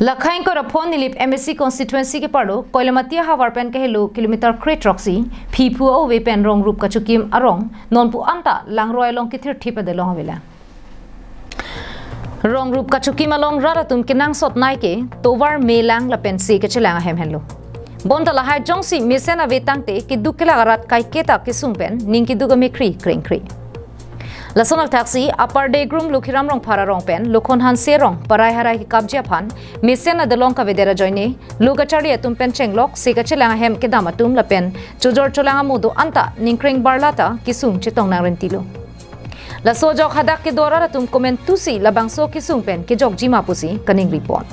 Lakhain ko rapon nilip MSC constituency ke paro koilamatia hawarpen ke helu kilometer crate roxy phipu o we pen rong rup kachukim arong nonpu anta langroi long kithir thipa Delong avela rong rup kachukim along raratum kinang sot naike tovar melang la pen se ke chelang hem henlo bonda la hai jongsi mesen ave tangte ki dukela arat kai keta akesung pen ningki duga mekri krengkri Lasonal taxi upper Deigrum lukhiram rong phara rong pen lukhon han se rong Parai harai kekapji aphan mesen na Delong kave dera joine lugachari atum pen chenglok se kachelanga hem ke damatum la pen chujor cholanga mudo anta ningkring barlata kisung chetong nang rentilo la sojok hadak ke dora ratum comment tusi labangso kisung pen ke jok jima pusi kaning report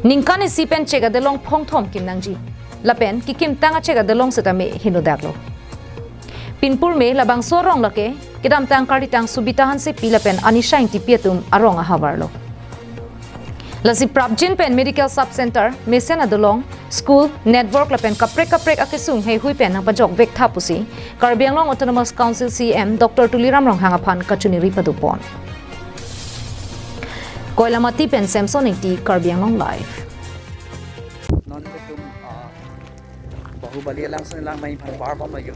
ningkane si pen chega Delong phongthom kim nangji la pen ki kim tanga chega Delong setame hinodaklo Pinpur me labang sorong lake kidam tang karitang subitahan se pilapen anishaing tipiatum arong ahawarlo lasi prabjin pen medical sub center mesen Delong school network lapen kaprek akesung hei hui pen ang pajok vek thapusi Karbianglong autonomous council CM Dr. Tuliram rong hangaphan kachuni ripadupon koilamati pen samson ti Karbianglong live non tum bahubali lang sa lang may pang bar pa mayo